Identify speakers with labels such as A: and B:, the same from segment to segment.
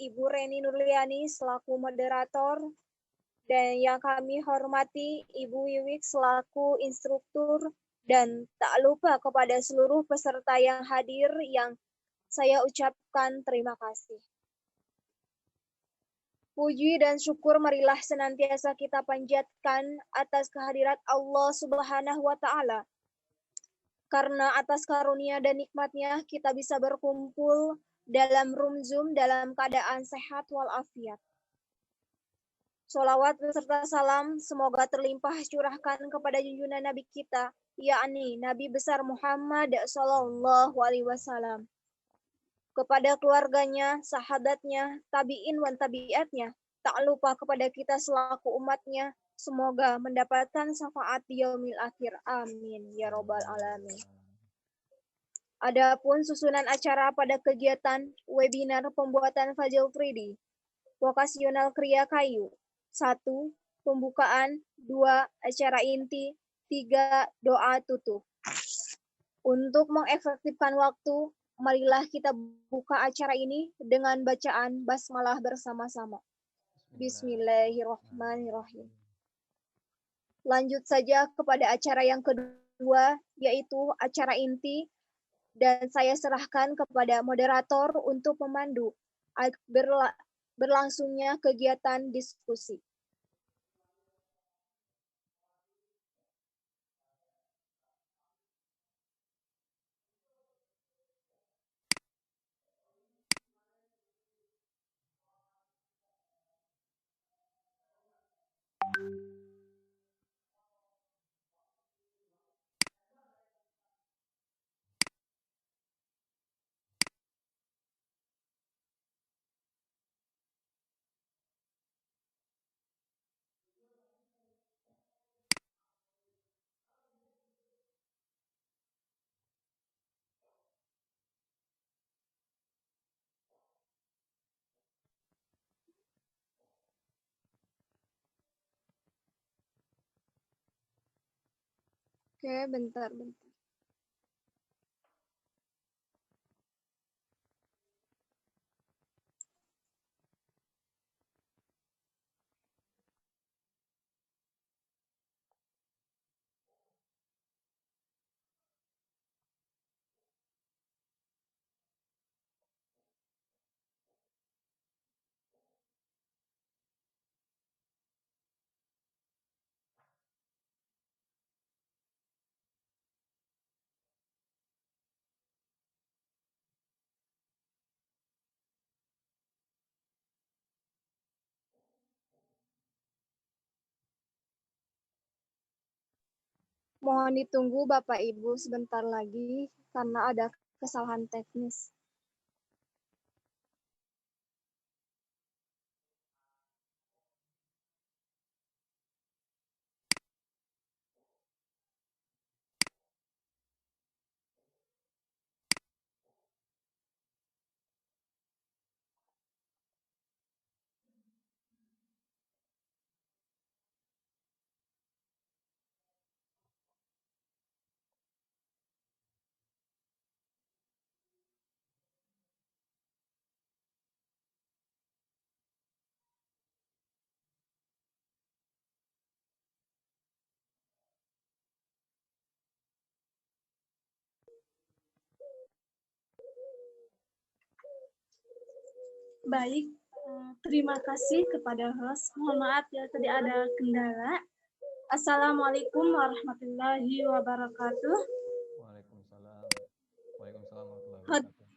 A: Ibu Reni Nurliani selaku moderator, dan yang kami hormati Ibu Wiwik selaku instruktur, dan tak lupa kepada seluruh peserta yang hadir yang saya ucapkan terima kasih. Puji dan syukur marilah senantiasa kita panjatkan atas kehadirat Allah Subhanahu wa Ta'ala. Karena atas karunia dan nikmatnya kita bisa berkumpul dalam room Zoom dalam keadaan sehat walafiat. Sholawat beserta salam semoga terlimpah curahkan kepada junjungan Nabi kita, yakni Nabi besar Muhammad Sallallahu Alaihi Wasallam, kepada keluarganya, sahabatnya, tabiin wan tabiatnya, tak lupa kepada kita selaku umatnya, semoga mendapatkan syafaat di yaumil akhir. Amin ya robbal alamin. Adapun susunan acara pada kegiatan webinar pembuatan Fajil 3D, vokasional Kriya Kayu. 1. Pembukaan. 2. Acara inti. 3. Doa tutup. Untuk mengefektifkan waktu, marilah kita buka acara ini dengan bacaan basmalah bersama-sama. Bismillahirrahmanirrahim. Lanjut saja kepada acara yang kedua, yaitu acara inti, dan saya serahkan kepada moderator untuk memandu berlangsungnya kegiatan diskusi. Oke, bentar. Mohon ditunggu Bapak Ibu sebentar lagi karena ada kesalahan teknis.
B: Baik, terima kasih kepada host. Mohon maaf ya tadi ada kendala. Assalamualaikum warahmatullahi wabarakatuh.
C: Waalaikumsalam. Waalaikumsalam warahmatullahi wabarakatuh.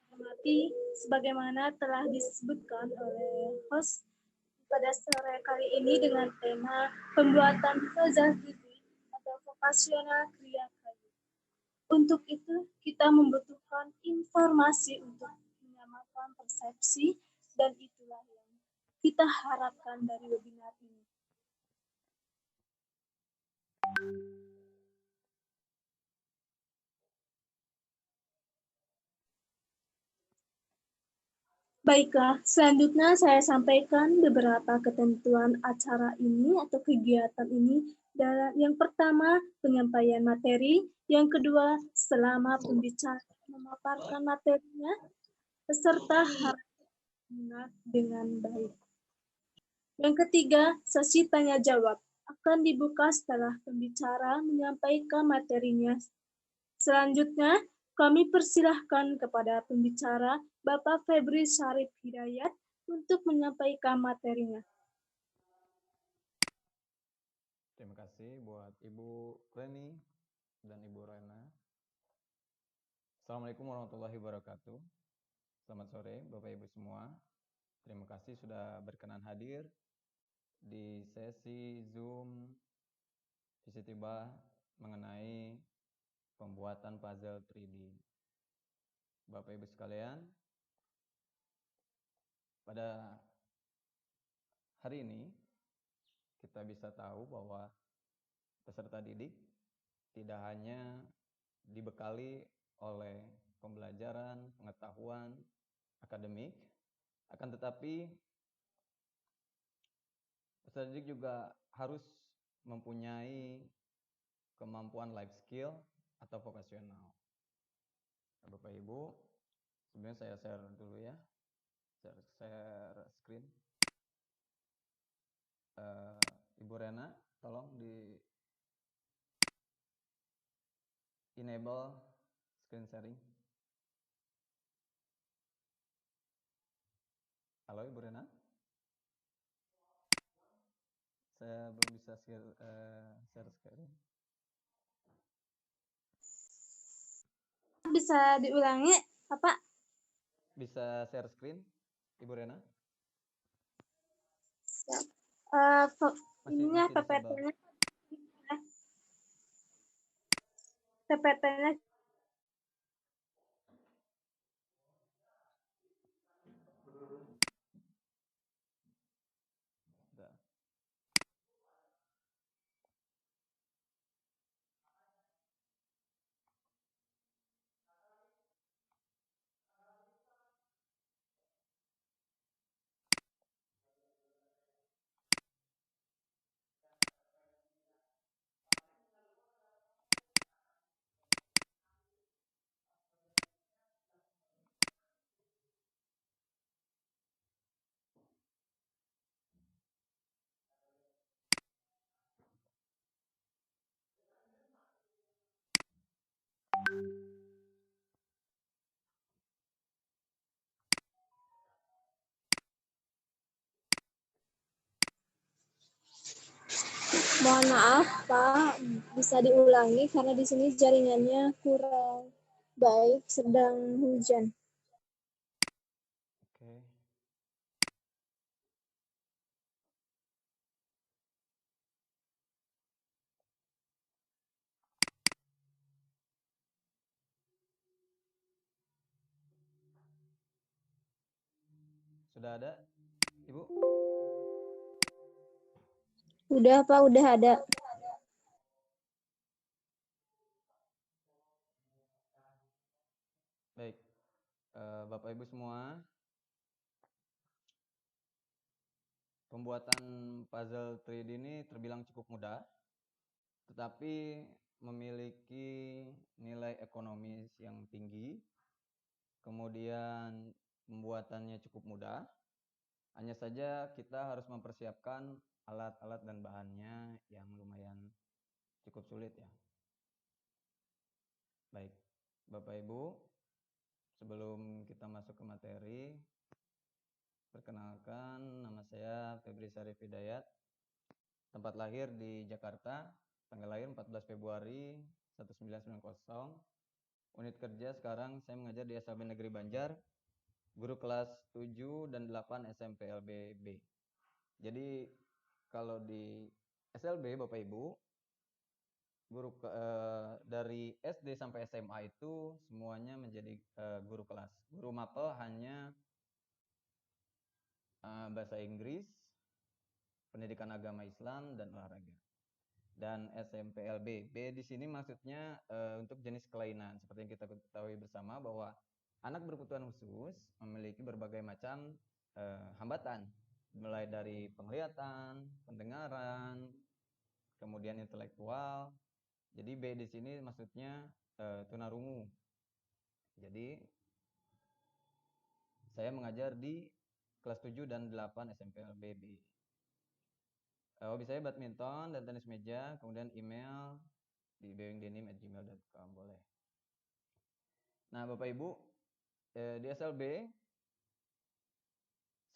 B: Hormati, sebagaimana telah disebutkan oleh host pada sore kali ini dengan tema pembuatan Fajil 3D atau vokasional Kriya Kayu. Untuk itu, kita membutuhkan informasi untuk menyamakan persepsi, dan itulah yang kita harapkan dari webinar ini. Baiklah, selanjutnya saya sampaikan beberapa ketentuan acara ini atau kegiatan ini. Yang pertama, penyampaian materi. Yang kedua, selama pembicara memaparkan materinya, peserta harus dengan baik. Yang ketiga, sesi tanya jawab akan dibuka setelah pembicara menyampaikan materinya. Selanjutnya, kami persilahkan kepada pembicara Bapak Febri Syarif Hidayat untuk menyampaikan materinya.
C: Terima kasih buat Ibu Reni dan Ibu Rena. Assalamualaikum warahmatullahi wabarakatuh. Selamat sore Bapak Ibu semua. Terima kasih sudah berkenan hadir di sesi Zoom Visitiba mengenai pembuatan puzzle 3D. Bapak Ibu sekalian, pada hari ini kita bisa tahu bahwa peserta didik tidak hanya dibekali oleh pembelajaran, pengetahuan, akademik, akan tetapi peserta didik juga harus mempunyai kemampuan life skill atau vokasional. Bapak Ibu, sebenarnya saya share dulu ya, share screen. Ibu Rena, tolong di enable screen sharing. Halo Ibu Rena, saya belum bisa share screen.
B: Bisa diulangi, Bapak?
C: Bisa share screen, Ibu Rena?
B: Ininya PPT-nya. PPT-nya.
C: Sudah.
A: Mohon maaf, Pak, bisa diulangi karena di sini jaringannya kurang baik, sedang hujan.
C: Oke. Sudah ada, Ibu?
A: Udah, Pak, udah ada.
C: Baik, Bapak Ibu semua, pembuatan puzzle 3D ini terbilang cukup mudah, tetapi memiliki nilai ekonomis yang tinggi, kemudian pembuatannya cukup mudah. Hanya saja kita harus mempersiapkan alat-alat dan bahannya yang lumayan cukup sulit ya. Baik, Bapak Ibu, sebelum kita masuk ke materi, perkenalkan nama saya Febri Syarif Hidayat, tempat lahir di Jakarta, tanggal lahir 14 Februari 1990. Unit kerja sekarang saya mengajar di SLB Negeri Banjar, guru kelas 7 dan 8 SMP LBB. Jadi kalau di SLB Bapak Ibu, guru dari SD sampai SMA itu semuanya menjadi guru kelas. Guru mapel hanya bahasa Inggris, pendidikan agama Islam dan olahraga. Dan SMP LB. B di sini maksudnya untuk jenis kelainan. Seperti yang kita ketahui bersama bahwa anak berkebutuhan khusus memiliki berbagai macam hambatan, mulai dari penglihatan, pendengaran, kemudian intelektual. Jadi B di sini maksudnya tunarungu. Jadi saya mengajar di kelas 7 dan 8 SMP LBB. Hobi saya badminton dan tenis meja, kemudian email di bewingdenim@gmail.com boleh. Nah, Bapak Ibu, di SLB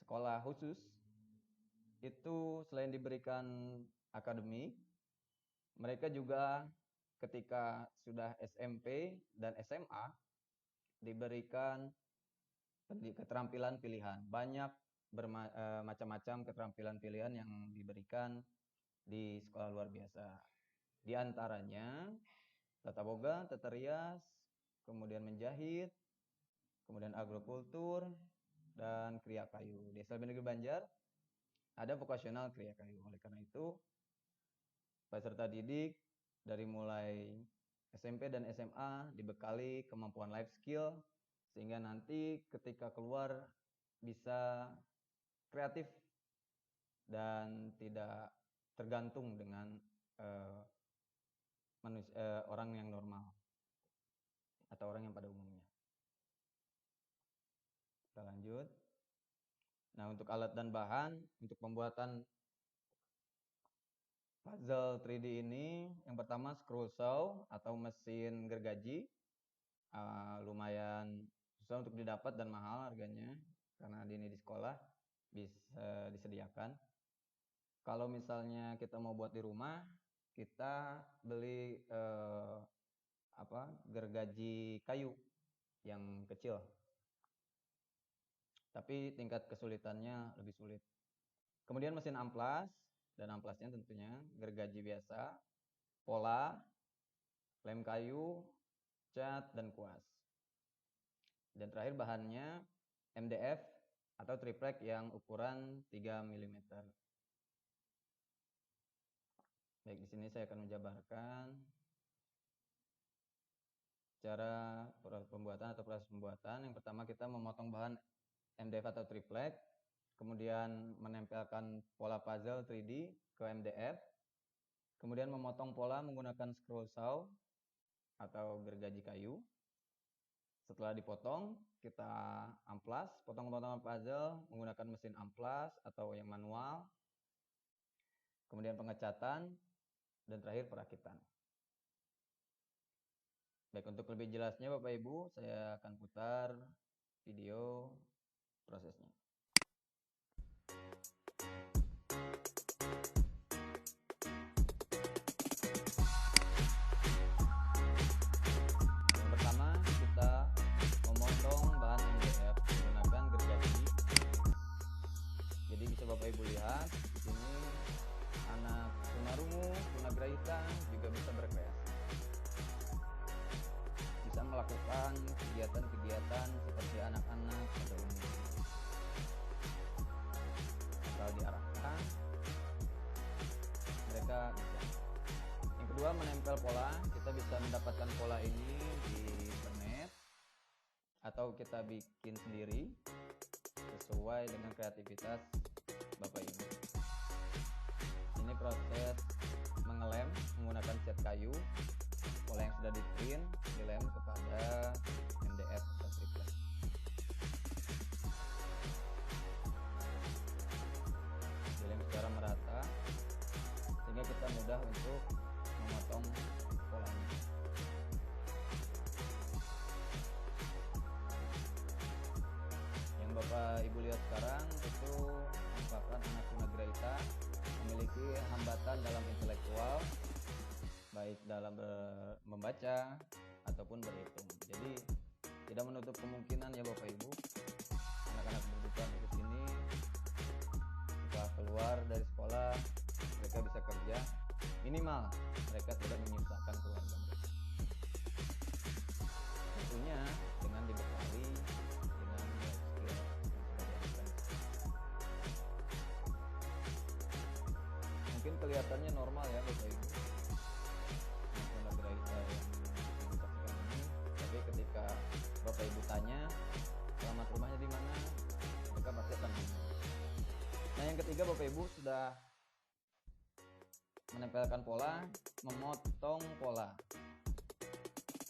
C: sekolah khusus itu selain diberikan akademik, mereka juga ketika sudah SMP dan SMA diberikan keterampilan pilihan. Banyak macam-macam keterampilan pilihan yang diberikan di sekolah luar biasa. Di antaranya tata boga, tata rias, kemudian menjahit, kemudian agrokultur, dan kriya kayu. Di SLB Negeri Banjar ada vokasional kriya kayu. Oleh karena itu, peserta didik dari mulai SMP dan SMA dibekali kemampuan life skill sehingga nanti ketika keluar bisa kreatif dan tidak tergantung dengan orang yang normal atau orang yang pada umumnya. Kita lanjut. Nah, untuk alat dan bahan untuk pembuatan puzzle 3D ini, yang pertama scroll saw atau mesin gergaji. Lumayan susah untuk didapat dan mahal harganya karena ini di sekolah bisa disediakan. Kalau misalnya kita mau buat di rumah, kita beli gergaji kayu yang kecil. Tapi tingkat kesulitannya lebih sulit. Kemudian mesin amplas, dan amplasnya tentunya gergaji biasa, pola, lem kayu, cat, dan kuas. Dan terakhir bahannya MDF atau triplek yang ukuran 3 mm. Baik, di sini saya akan menjabarkan cara pembuatan atau proses pembuatan. Yang pertama kita memotong bahan MDF atau triplek, kemudian menempelkan pola puzzle 3D ke MDF, kemudian memotong pola menggunakan scroll saw atau gergaji kayu. Setelah dipotong, kita amplas, potong-potongan puzzle menggunakan mesin amplas atau yang manual, kemudian pengecatan, dan terakhir perakitan. Baik, untuk lebih jelasnya Bapak Ibu, saya akan putar video prosesnya. Yang pertama, kita memotong bahan MDF menggunakan gergaji. Jadi bisa Bapak Ibu lihat di sini anak tunarungu, tunagrahita juga bisa berkreasi. Bisa melakukan kegiatan-kegiatan seperti anak-anak pada umumnya. Kalau diarahkan, mereka bisa. Yang kedua, menempel pola. Kita bisa mendapatkan pola ini di internet atau kita bikin sendiri sesuai dengan kreativitas Bapak Ibu. Ini proses mengelem menggunakan cat kayu. Pola yang sudah di-print dilem kepada MDF atau triplek. Dilem secara merata sehingga kita mudah untuk memotong polanya. Yang Bapak Ibu lihat sekarang itu merupakan anak tunagrahita memiliki hambatan dalam intelektual, baik dalam membaca ataupun berhitung. Jadi tidak menutup kemungkinan ya Bapak Ibu, anak-anak berkebutuhan khusus ini setelah keluar dari sekolah mereka bisa kerja, minimal mereka tidak menyusahkan keluarga mereka. Tentunya dengan dibekali dengan skill dan mungkin kelihatannya normal ya Bapak Ibu, tapi ketika Bapak Ibu tanya alamat rumahnya di mana, mereka pasti akan bingung. Nah, yang ketiga Bapak Ibu sudah menempelkan pola, memotong pola.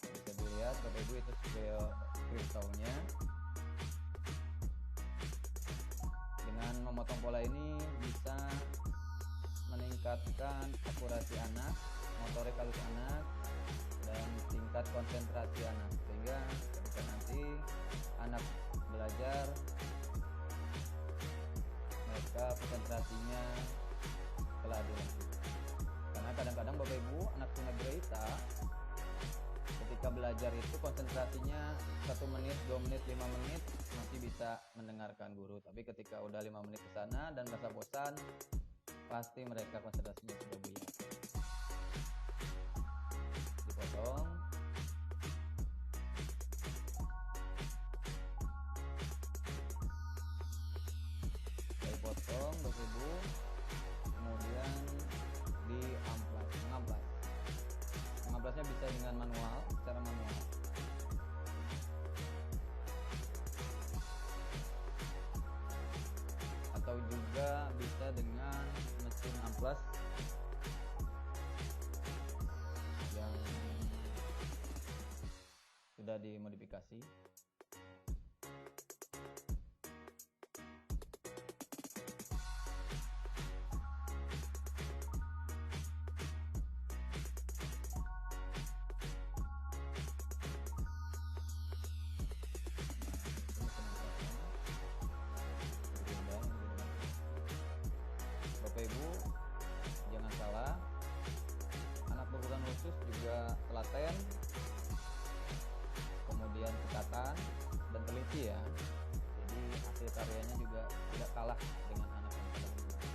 C: Bisa dilihat Bapak Ibu itu skill kristalnya. memotong pola ini bisa meningkatkan akurasi anak, motorik halus anak, dan tingkat konsentrasi anak, sehingga ketika nanti anak belajar mereka konsentrasinya telah dilatih. Karena kadang-kadang Bapak Ibu anak tunagrahita ketika belajar itu konsentrasinya 1 menit, 2 menit, 5 menit masih bisa mendengarkan guru, tapi ketika udah 5 menit ke sana dan merasa bosan, pasti mereka konsentrasinya sudah buyar. Dipotong. Dipotong Bapak Ibu, kemudian diamplas, mengamplas. Mengamplasnya bisa dengan manual, secara manual. Atau juga bisa dengan mesin amplas yang sudah dimodifikasi. Bapak Ibu jangan salah, anak berkebutuhan khusus juga telaten, kemudian cekatan dan teliti ya. Jadi hasil karyanya juga tidak kalah dengan anak yang pada umumnya.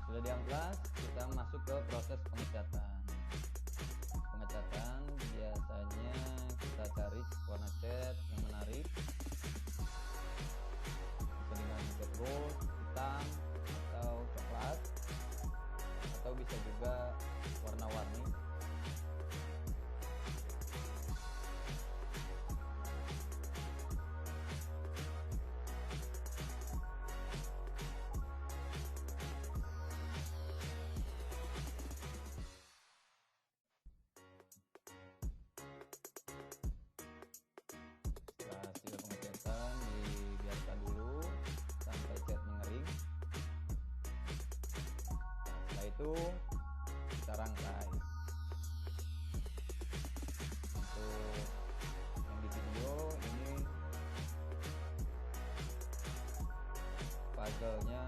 C: Sudah diamplas, kita masuk ke proses pengecatan. Pengecatan biasanya kita cari warna cat yang menarik, bisa dengan cat gold, hitam, atau coklat, atau bisa juga warna-warni. Hasil pengecatan dibiarkan dulu sampai cat mengering. Setelah itu kita rangkai. Untuk yang di video ini puzzle-nya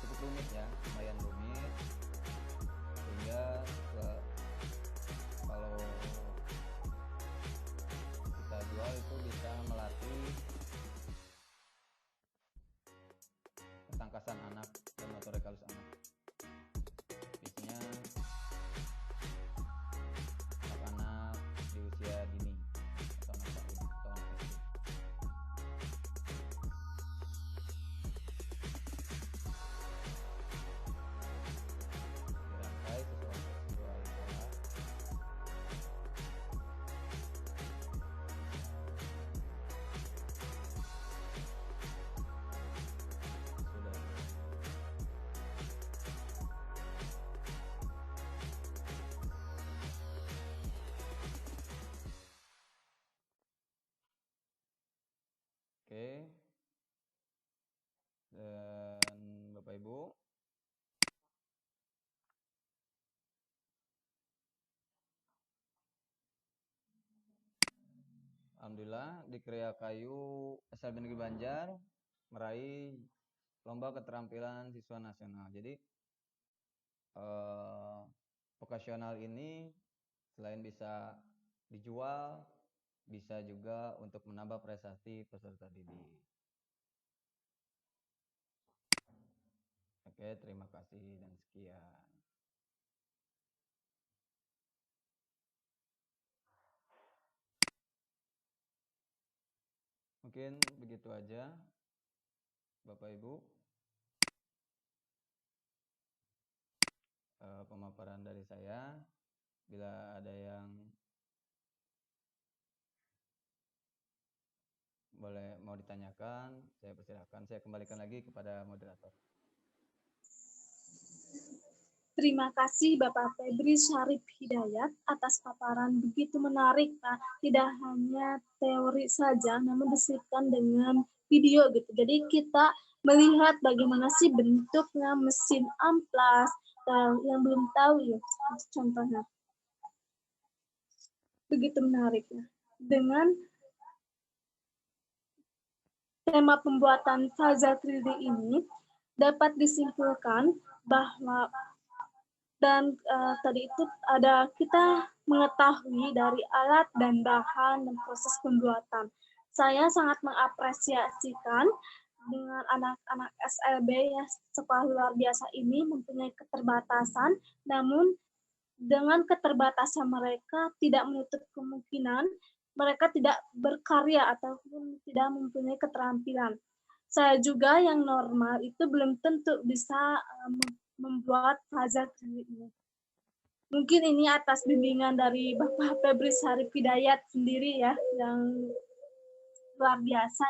C: cukup rumit ya, lumayan rumit, sehingga kalau kita jual itu bisa melatih ketangkasan anak dan motorik halus anak. Biasanya anak-anak di usia dini atau anak PAUD atau anak SD. Dirangkai sesuai pola. Sudah. Oke. Dan Bapak Ibu, alhamdulillah di Kria Kayu SLB Negeri Banjar meraih lomba keterampilan siswa nasional. Jadi vokasional ini selain bisa dijual, bisa juga untuk menambah prestasi peserta didik. Oke, terima kasih dan sekian. Mungkin begitu aja, Bapak Ibu, pemaparan dari saya. Bila ada yang boleh mau ditanyakan, saya persilahkan. Saya kembalikan lagi kepada moderator.
B: Terima kasih Bapak Febri Syarif Hidayat atas paparan begitu menarik, Pak. Tidak hanya teori saja, namun diselipkan dengan video gitu. Jadi kita melihat bagaimana sih bentuknya mesin amplas, yang belum tahu ya, contohnya. Begitu menarik ya. Dengan tema pembuatan puzzle 3D ini, dapat disimpulkan bahwa tadi itu ada kita mengetahui dari alat dan bahan dan proses pembuatan. Saya sangat mengapresiasikan dengan anak-anak SLB ya, sekolah luar biasa ini mempunyai keterbatasan, namun dengan keterbatasan mereka tidak menutup kemungkinan mereka tidak berkarya ataupun tidak mempunyai keterampilan. Saya juga yang normal itu belum tentu bisa membuat puzzle ini. Mungkin ini atas bimbingan dari Bapak Febri Syarif Hidayat sendiri ya, yang luar biasa.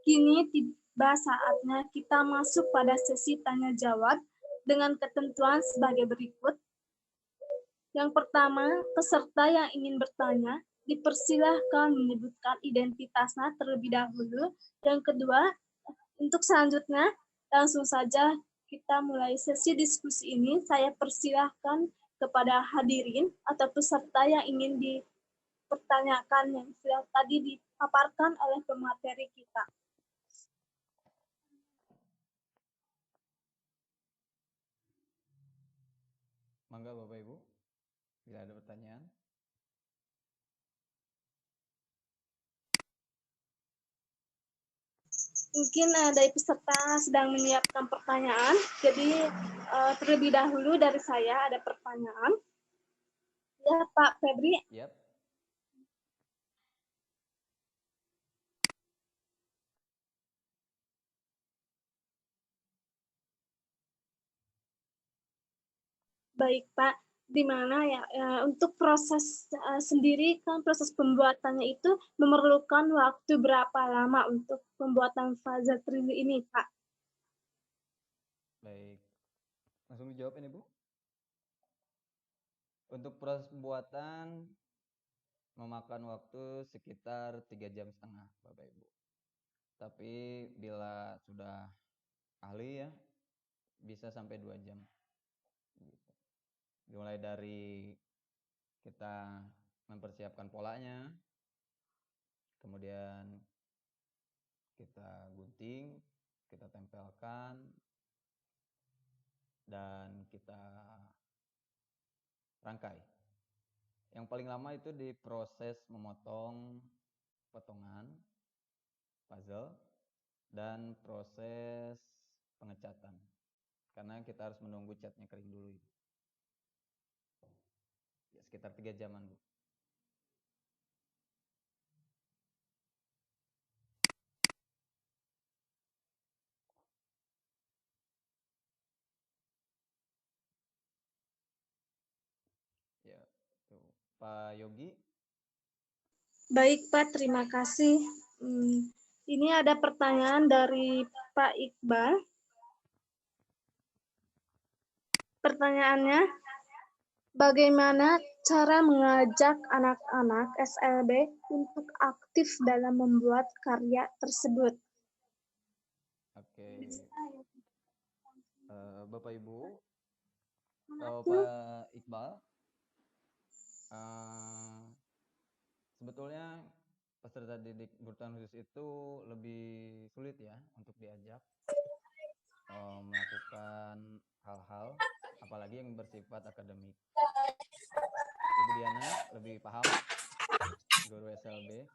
B: Kini tiba saatnya kita masuk pada sesi tanya jawab dengan ketentuan sebagai berikut. Yang pertama, peserta yang ingin bertanya dipersilahkan menyebutkan identitasnya terlebih dahulu. Yang kedua, untuk selanjutnya langsung saja kita mulai sesi diskusi ini. Saya persilahkan kepada hadirin atau peserta yang ingin dipertanyakan yang sudah tadi dipaparkan oleh pemateri kita.
C: Mangga Bapak Ibu, bila ada pertanyaan.
B: Mungkin dari peserta sedang menyiapkan pertanyaan, jadi terlebih dahulu dari saya ada pertanyaan. Ya Pak Febri.
C: Yep.
B: Baik Pak, di mana ya untuk proses sendiri kan proses pembuatannya itu memerlukan waktu berapa lama untuk pembuatan puzzle 3D ini Pak?
C: Baik, langsung dijawab ini Bu. Untuk proses pembuatan memakan waktu sekitar 3,5 jam Bapak Ibu. Tapi bila sudah ahli ya, bisa sampai 2 jam. Gitu. Dimulai dari kita mempersiapkan polanya, kemudian kita gunting, kita tempelkan, dan kita rangkai. Yang paling lama itu di proses memotong potongan puzzle dan proses pengecatan. Karena kita harus menunggu catnya kering dulu. Ya, sekitar 3 jaman, Bu. Ya, tuh. Pak Yogi.
B: Baik Pak, terima kasih. Ini ada pertanyaan dari Pak Iqbal. Pertanyaannya, bagaimana cara mengajak anak-anak SLB untuk aktif dalam membuat karya tersebut?
C: Oke. Bapak Ibu, Pak Iqbal, sebetulnya peserta didik berkebutuhan khusus itu lebih sulit ya untuk diajak melakukan hal-hal apalagi yang bersifat akademik. Ibu Diana lebih paham, guru SLB.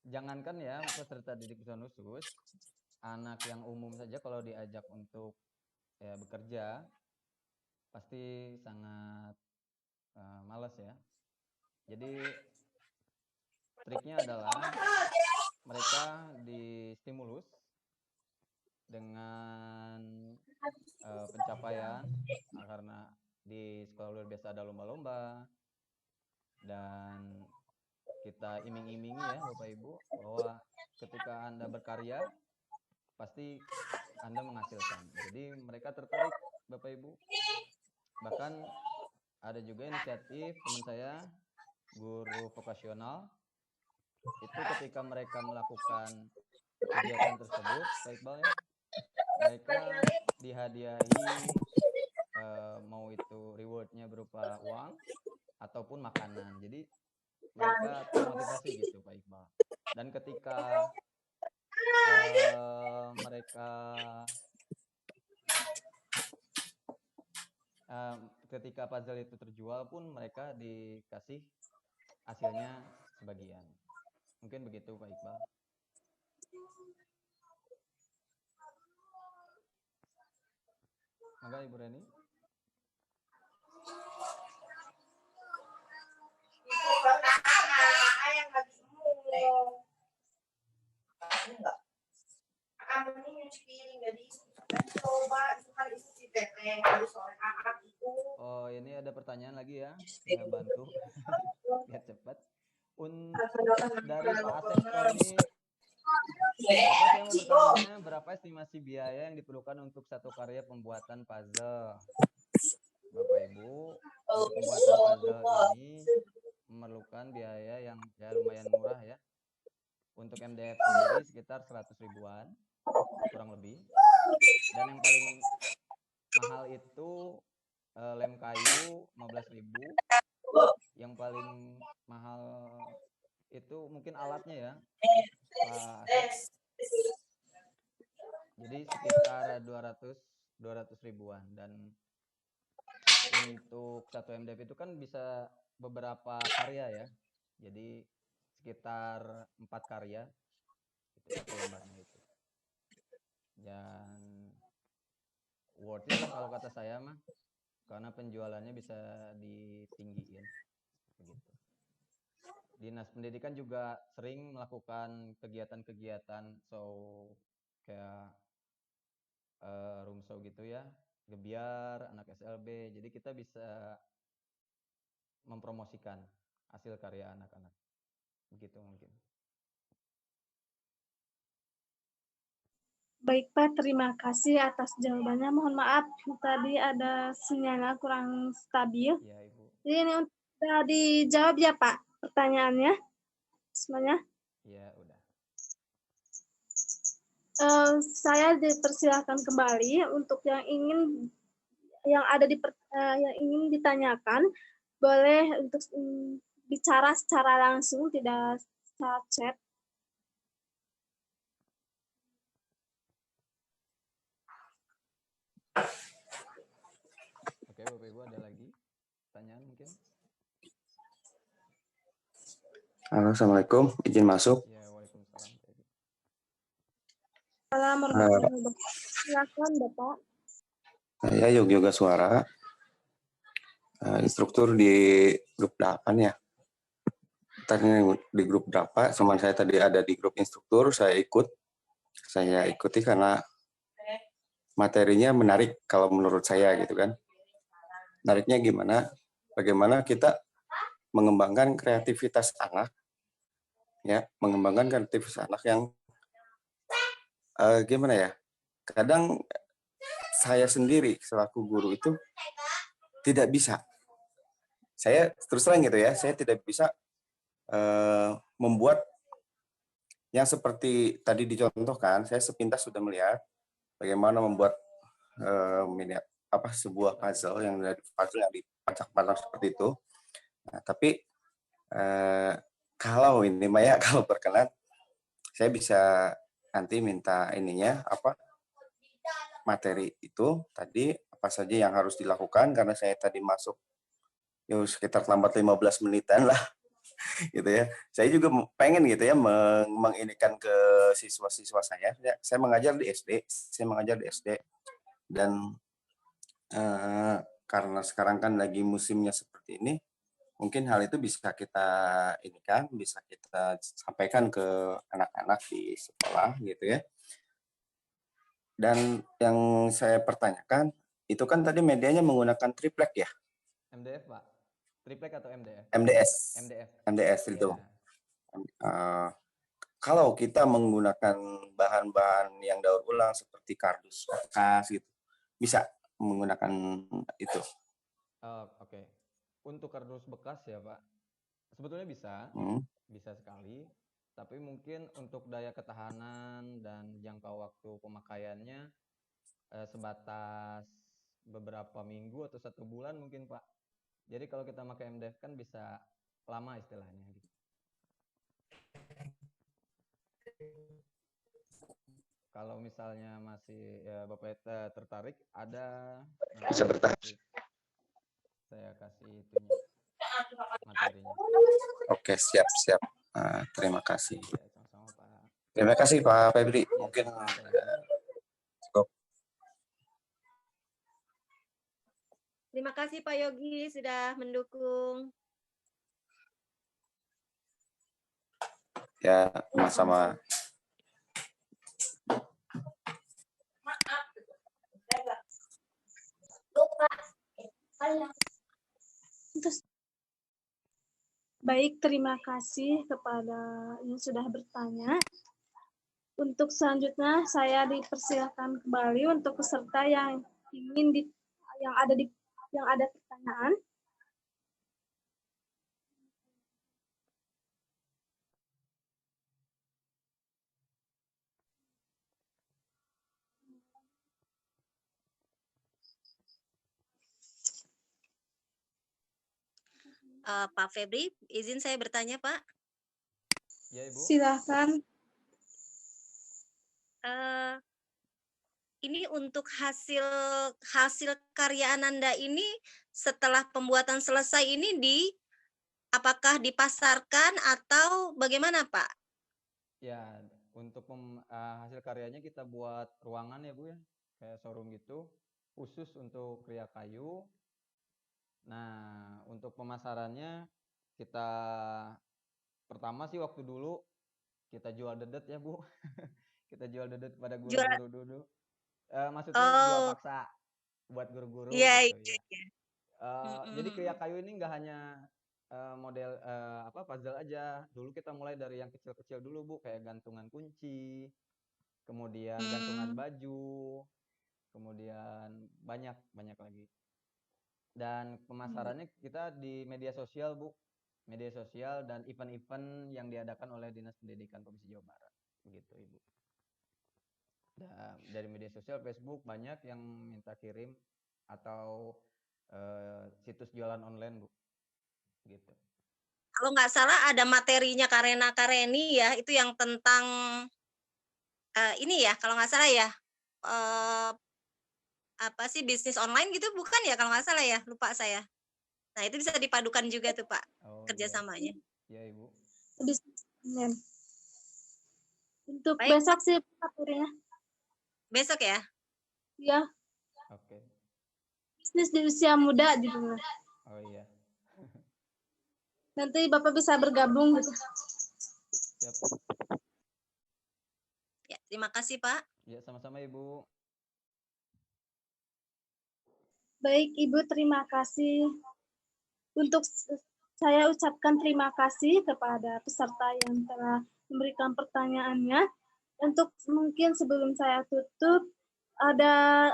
C: Jangankan ya peserta didik berkebutuhan khusus, anak yang umum saja kalau diajak untuk ya bekerja pasti sangat malas ya. Jadi triknya adalah mereka distimulus dengan pencapaian karena di sekolah luar biasa ada lomba-lomba dan kita iming-imingi ya Bapak Ibu, bahwa ketika Anda berkarya, pasti Anda menghasilkan. Jadi mereka tertarik Bapak Ibu. Bahkan ada juga inisiatif teman saya, guru vokasional, itu ketika mereka melakukan kegiatan tersebut, Pak Iqbal ya, mereka dihadiahi mau itu rewardnya berupa uang ataupun makanan. Jadi mereka termotivasi gitu Pak Iqbal. Dan ketika mereka ketika puzzle itu terjual pun mereka dikasih hasilnya sebagian. Mungkin begitu Pak Iqbal. Maka Ibu Reni. Oh, ini ada pertanyaan lagi ya. Saya bantu biar cepat. Dari Pak Asep Tony, Bapak saya mau bertanya, berapa estimasi biaya yang diperlukan untuk satu karya pembuatan puzzle? Bapak Ibu, untuk pembuatan puzzle ini memerlukan biaya yang ya lumayan murah ya. Untuk MDF sendiri sekitar 100 ribuan, kurang lebih. Dan yang paling mahal itu lem kayu 15.000. Yang paling mahal itu mungkin alatnya ya, Pak Asep. Jadi sekitar 200 ribuan. Dan untuk satu MDF itu kan bisa beberapa karya ya. Jadi sekitar 4 karya itu satu lembarnya itu. Dan worth it lah kalau kata saya mah, karena penjualannya bisa ditinggiin begitu. Dinas Pendidikan juga sering melakukan kegiatan-kegiatan kayak roomshow gitu ya, gebiar anak SLB. Jadi kita bisa mempromosikan hasil karya anak-anak. Begitu mungkin.
B: Baik Pak, terima kasih atas jawabannya. Mohon maaf tadi ada sinyalnya kurang stabil.
C: Ya Ibu.
B: Jadi ini sudah dijawab ya Pak pertanyaannya semuanya?
C: Ya udah.
B: Saya dipersilakan kembali untuk yang ingin ditanyakan, boleh untuk bicara secara langsung, tidak secara chat.
C: Oke Bapak Ibu, ada lagi pertanyaan mungkin?
D: Halo, Assalamualaikum. Izin masuk.
C: Ya, waalaikumsalam.
B: Assalamualaikum. Silakan Bapak.
D: Saya Yoga Suara, instruktur di grup 8 ya. Tadi di grup berapa, teman saya tadi ada di grup instruktur, saya ikuti karena materinya menarik kalau menurut saya gitu kan. Menariknya gimana? Bagaimana kita mengembangkan kreativitas anak, ya, mengembangkan kreativitas anak yang gimana ya? Kadang saya sendiri selaku guru itu tidak bisa. Saya terus terang gitu ya, saya tidak bisa membuat yang seperti tadi dicontohkan. Saya sepintas sudah melihat bagaimana membuat sebuah puzzle yang dipacak-pacak seperti itu. Nah, tapi kalau ini Maya kalau berkenan, saya bisa nanti minta materi itu tadi apa saja yang harus dilakukan, karena saya tadi masuk sekitar lambat 15 menitan lah gitu ya. Saya juga pengen gitu ya menginikan ke siswa-siswa saya. Saya mengajar di SD, dan karena sekarang kan lagi musimnya seperti ini, mungkin hal itu bisa kita sampaikan ke anak-anak di sekolah gitu ya. Dan yang saya pertanyakan, itu kan tadi medianya menggunakan triplek ya?
C: MDF Pak? Triplek atau MDF?
D: MDS.
C: MDF.
D: MDS itu.
C: Ya.
D: Kalau kita menggunakan bahan-bahan yang daur ulang seperti kardus bekas gitu, bisa menggunakan itu.
C: Oke. Untuk kardus bekas ya Pak, sebetulnya bisa sekali. Tapi mungkin untuk daya ketahanan dan jangka waktu pemakaiannya sebatas beberapa minggu atau 1 bulan mungkin Pak. Jadi kalau kita pakai MDF kan bisa lama istilahnya gitu. Kalau misalnya masih Bapak tertarik, ada
D: Bisa bertahan.
C: Saya kasih itunya materinya.
D: Oke, siap. Terima kasih.
C: Ya, sama-sama Pak.
D: Terima kasih Pak Febri.
C: Ya,
D: Mungkin
C: cukup.
E: Terima kasih Pak Yogi sudah mendukung.
D: Ya, sama-sama.
B: Baik, terima kasih kepada yang sudah bertanya. Untuk selanjutnya saya dipersilakan kembali untuk peserta yang ada pertanyaan.
E: Pak Febri, izin saya bertanya Pak.
C: Ya Ibu.
B: Silakan.
E: Ini untuk hasil karya Ananda ini setelah pembuatan selesai ini apakah dipasarkan atau bagaimana Pak?
C: Ya, untuk hasil karyanya kita buat ruangan ya Bu ya, kayak showroom gitu, khusus untuk kriya kayu. Nah, untuk pemasarannya kita pertama sih waktu dulu kita jual dedet ya Bu. Kita jual dedet pada guru-guru dulu. Maksudnya jual paksa buat guru-guru gitu ya. Jadi kriya kayu ini nggak hanya model puzzle aja. Dulu kita mulai dari yang kecil-kecil dulu Bu, kayak gantungan kunci, kemudian gantungan baju, kemudian banyak lagi. Dan pemasarannya kita di media sosial Bu, media sosial dan event-event yang diadakan oleh Dinas Pendidikan Provinsi Jawa Barat, begitu Ibu. Dan dari media sosial Facebook banyak yang minta kirim atau situs jualan online Bu, gitu.
E: Kalau nggak salah ada materinya Karena Kareni ya, itu yang tentang ini ya, kalau nggak salah ya, apa sih bisnis online gitu bukan ya kalau nggak salah ya, lupa saya. Nah itu bisa dipadukan juga tuh Pak, kerjasamanya.
C: Iya Ibu.
B: Untuk besok sih materinya.
E: Besok ya?
B: Iya.
C: Oke.
B: Bisnis di usia muda judulnya.
C: Oh iya.
B: Nanti Bapak bisa bergabung gitu.
C: Siap.
E: Ya, terima kasih Pak.
C: Ya, sama-sama Ibu.
B: Baik Ibu, terima kasih. Untuk saya ucapkan terima kasih kepada peserta yang telah memberikan pertanyaannya. Untuk mungkin sebelum saya tutup, ada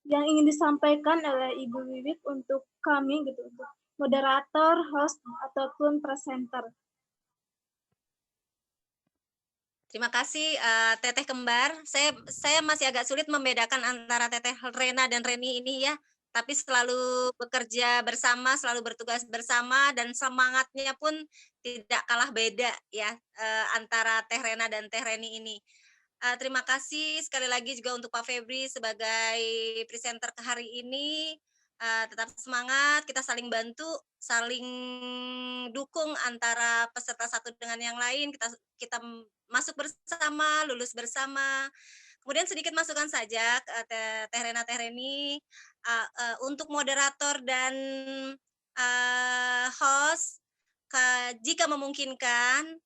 B: yang ingin disampaikan oleh Ibu Wiwik untuk kami gitu, untuk moderator, host ataupun presenter.
E: Terima kasih Teteh Kembar. Saya masih agak sulit membedakan antara Teteh Rena dan Reni ini ya. Tapi selalu bekerja bersama, selalu bertugas bersama, dan semangatnya pun tidak kalah beda ya antara Teh Rena dan Teh Reni ini. Terima kasih sekali lagi juga untuk Pak Febri sebagai presenter ke hari ini. Tetap semangat, kita saling bantu, saling dukung antara peserta satu dengan yang lain. Kita masuk bersama, lulus bersama. Kemudian sedikit masukan saja ke Teh Rena, Teh Reni, untuk moderator dan host, jika memungkinkan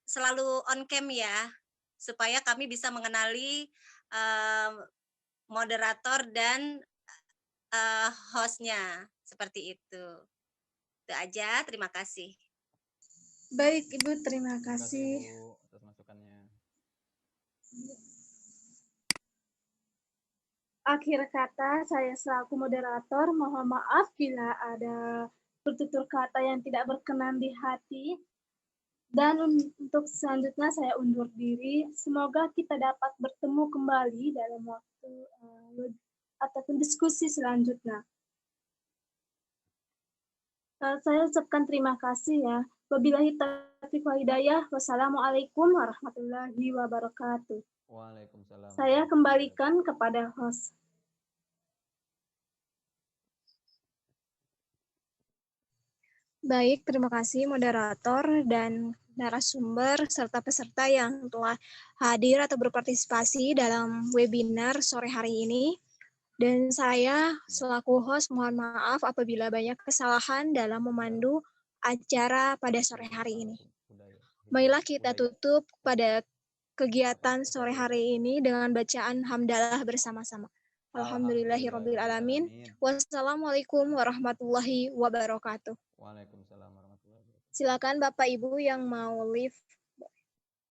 E: selalu on cam ya, supaya kami bisa mengenali moderator dan hostnya, seperti itu. Itu aja, terima kasih.
B: Baik, Ibu, terima
C: Terima kasih
B: kasih.
C: Ibu atas masukannya.
B: Akhir kata, saya selaku moderator mohon maaf bila ada bertutur kata yang tidak berkenan di hati. Dan untuk selanjutnya saya undur diri. Semoga kita dapat bertemu kembali dalam waktu ataupun diskusi selanjutnya. Saya ucapkan terima kasih ya. Wabillahi taufiq wal hidayah. Wassalamualaikum warahmatullahi wabarakatuh.
C: Waalaikumsalam.
B: Saya kembalikan kepada host.
A: Baik, terima kasih moderator dan narasumber serta peserta yang telah hadir atau berpartisipasi dalam webinar sore hari ini. Dan saya selaku host mohon maaf apabila banyak kesalahan dalam memandu acara pada sore hari ini. Marilah kita tutup pada kegiatan sore hari ini dengan bacaan hamdalah bersama-sama. Alhamdulillahirrabbilalamin. Wassalamualaikum warahmatullahi wabarakatuh.
C: Waalaikumsalam warahmatullahi wabarakatuh.
A: Silakan Bapak Ibu yang mau live